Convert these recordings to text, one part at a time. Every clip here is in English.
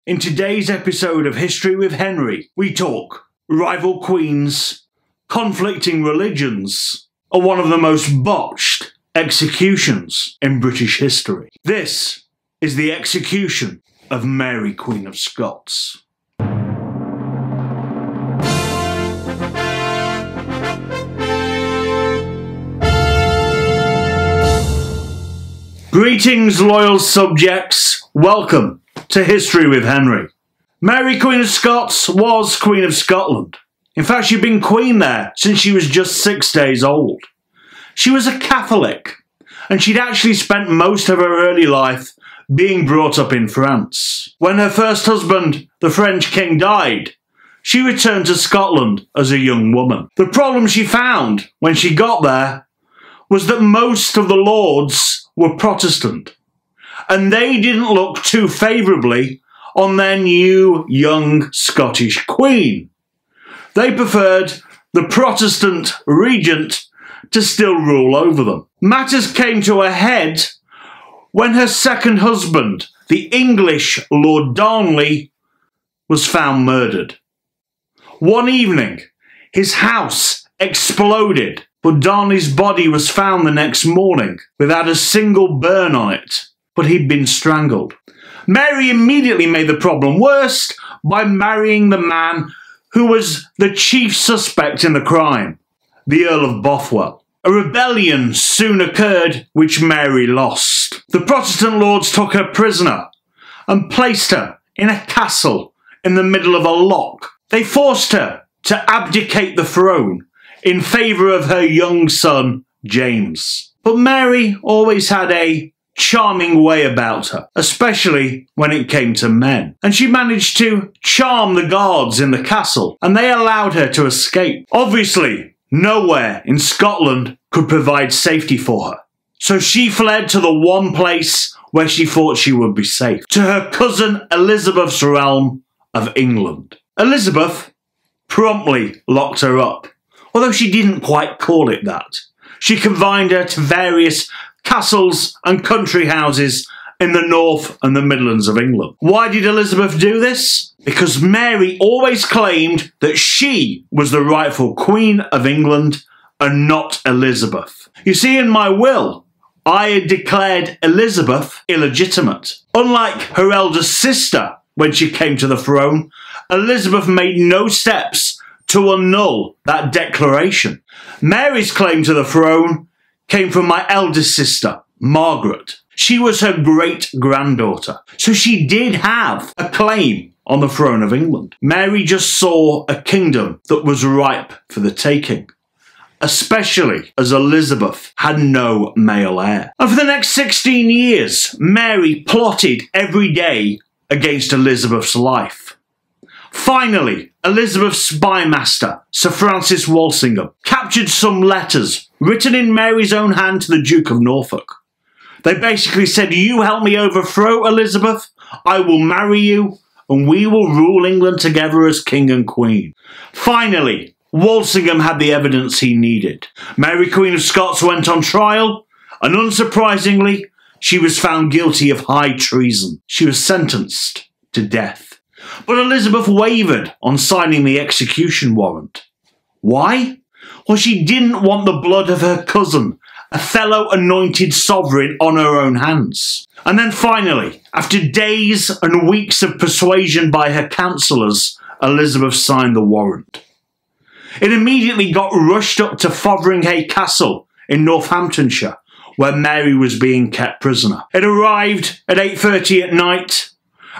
In today's episode of History with Henry, we talk rival queens, conflicting religions, and one of the most botched executions in British history. This is the execution of Mary Queen of Scots. Greetings, loyal subjects. Welcome to History with Henry. Mary Queen of Scots was Queen of Scotland. In fact, she'd been queen there since she was just 6 days old. She was a Catholic, and she'd actually spent most of her early life being brought up in France. When her first husband, the French king, died, she returned to Scotland as a young woman. The problem she found when she got there was that most of the lords were Protestant, and they didn't look too favourably on their new young Scottish queen. They preferred the Protestant regent to still rule over them. Matters came to a head when her second husband, the English Lord Darnley, was found murdered. One evening, his house exploded, but Darnley's body was found the next morning without a single burn on it, but he'd been strangled. Mary immediately made the problem worse by marrying the man who was the chief suspect in the crime, the Earl of Bothwell. A rebellion soon occurred, which Mary lost. The Protestant lords took her prisoner and placed her in a castle in the middle of a loch. They forced her to abdicate the throne in favour of her young son, James. But Mary always had a charming way about her, especially when it came to men. And she managed to charm the guards in the castle, and they allowed her to escape. Obviously, nowhere in Scotland could provide safety for her, so she fled to the one place where she thought she would be safe, to her cousin Elizabeth's realm of England. Elizabeth promptly locked her up, although she didn't quite call it that. She confined her to various castles and country houses in the north and the Midlands of England. Why did Elizabeth do this? Because Mary always claimed that she was the rightful Queen of England and not Elizabeth. You see, in my will, I had declared Elizabeth illegitimate. Unlike her elder sister when she came to the throne, Elizabeth made no steps to annul that declaration. Mary's claim to the throne came from my eldest sister, Margaret. She was her great-granddaughter, so she did have a claim on the throne of England. Mary just saw a kingdom that was ripe for the taking, especially as Elizabeth had no male heir. And for the next 16 years, Mary plotted every day against Elizabeth's life. Finally, Elizabeth's spymaster, Sir Francis Walsingham, captured some letters written in Mary's own hand to the Duke of Norfolk. They basically said, "You help me overthrow Elizabeth, I will marry you, and we will rule England together as king and queen." Finally, Walsingham had the evidence he needed. Mary Queen of Scots went on trial, and unsurprisingly, she was found guilty of high treason. She was sentenced to death. But Elizabeth wavered on signing the execution warrant. Why? Well, she didn't want the blood of her cousin, a fellow anointed sovereign, on her own hands. And then finally, after days and weeks of persuasion by her counsellors, Elizabeth signed the warrant. It immediately got rushed up to Fotheringhay Castle in Northamptonshire, where Mary was being kept prisoner. It arrived at 8:30 at night,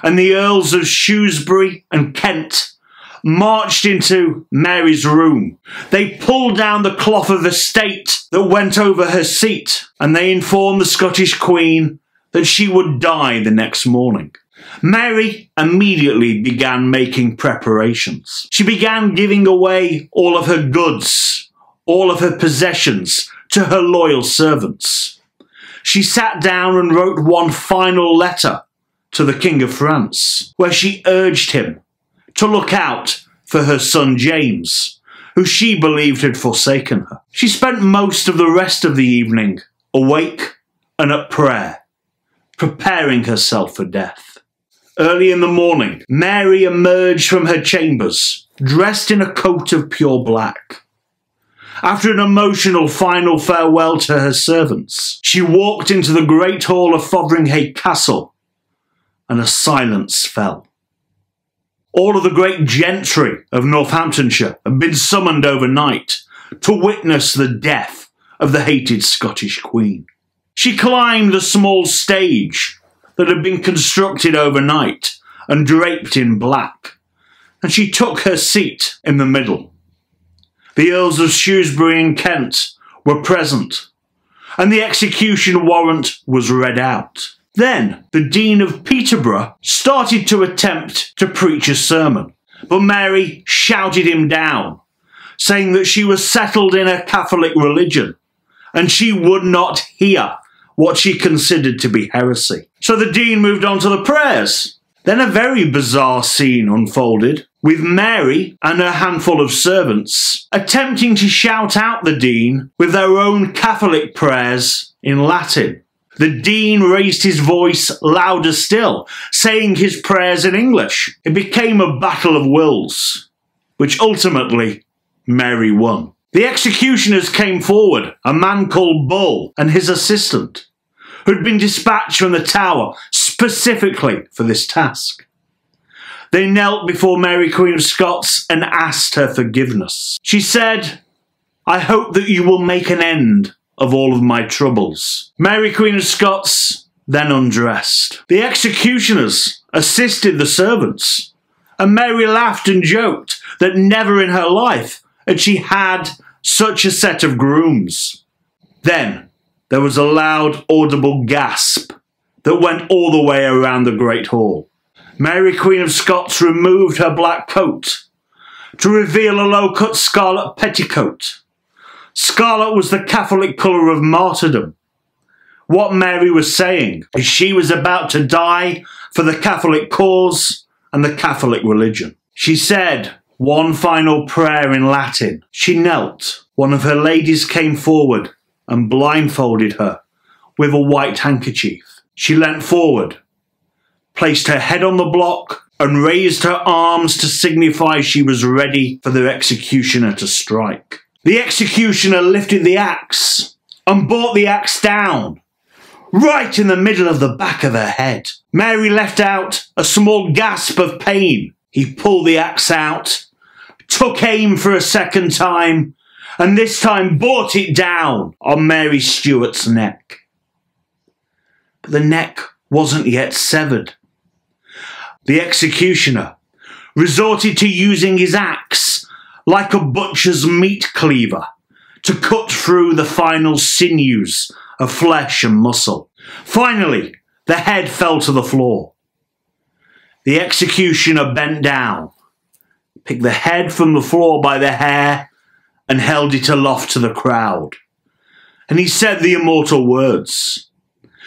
and the Earls of Shrewsbury and Kent marched into Mary's room. They pulled down the cloth of the state that went over her seat, and they informed the Scottish Queen that she would die the next morning. Mary immediately began making preparations. She began giving away all of her goods, all of her possessions, to her loyal servants. She sat down and wrote one final letter to the King of France, where she urged him to look out for her son James, who she believed had forsaken her. She spent most of the rest of the evening awake and at prayer, preparing herself for death. Early in the morning, Mary emerged from her chambers, dressed in a coat of pure black. After an emotional final farewell to her servants, she walked into the great hall of Fotheringhay Castle, and a silence fell. All of the great gentry of Northamptonshire had been summoned overnight to witness the death of the hated Scottish Queen. She climbed the small stage that had been constructed overnight and draped in black, and she took her seat in the middle. The Earls of Shrewsbury and Kent were present, and the execution warrant was read out. Then the Dean of Peterborough started to attempt to preach a sermon, but Mary shouted him down, saying that she was settled in her Catholic religion, and she would not hear what she considered to be heresy. So the Dean moved on to the prayers. Then a very bizarre scene unfolded, with Mary and her handful of servants attempting to shout out the Dean with their own Catholic prayers in Latin. The Dean raised his voice louder still, saying his prayers in English. It became a battle of wills, which ultimately Mary won. The executioners came forward, a man called Bull and his assistant, who'd been dispatched from the Tower specifically for this task. They knelt before Mary Queen of Scots and asked her forgiveness. She said, "I hope that you will make an end of all of my troubles." Mary Queen of Scots then undressed. The executioners assisted the servants, and Mary laughed and joked that never in her life had she had such a set of grooms. Then there was a loud, audible gasp that went all the way around the Great Hall. Mary Queen of Scots removed her black coat to reveal a low-cut scarlet petticoat. Scarlet was the Catholic colour of martyrdom. What Mary was saying is she was about to die for the Catholic cause and the Catholic religion. She said one final prayer in Latin. She knelt. One of her ladies came forward and blindfolded her with a white handkerchief. She leant forward, placed her head on the block, and raised her arms to signify she was ready for the executioner to strike. The executioner lifted the axe and brought the axe down, right in the middle of the back of her head. Mary let out a small gasp of pain. He pulled the axe out, took aim for a second time, and this time brought it down on Mary Stuart's neck. But the neck wasn't yet severed. The executioner resorted to using his axe like a butcher's meat cleaver to cut through the final sinews of flesh and muscle. Finally, the head fell to the floor. The executioner bent down, picked the head from the floor by the hair, and held it aloft to the crowd. And he said the immortal words,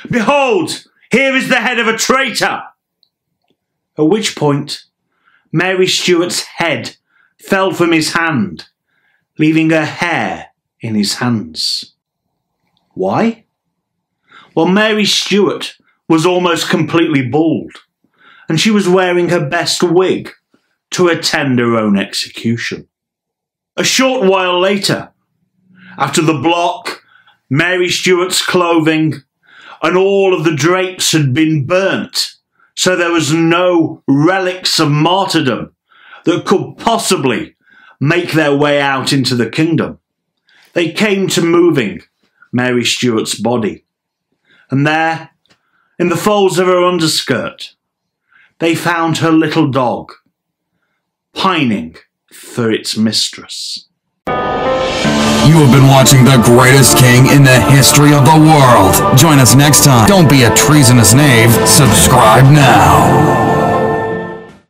"Behold, here is the head of a traitor!" At which point, Mary Stuart's head fell from his hand, leaving her hair in his hands. Why? Well, Mary Stuart was almost completely bald, and she was wearing her best wig to attend her own execution. A short while later, after the block, Mary Stuart's clothing, and all of the drapes had been burnt, so there was no relics of martyrdom that could possibly make their way out into the kingdom, they came to moving Mary Stuart's body. And there, in the folds of her underskirt, they found her little dog, pining for its mistress. You have been watching the greatest king in the history of the world. Join us next time. Don't be a treasonous knave. Subscribe now.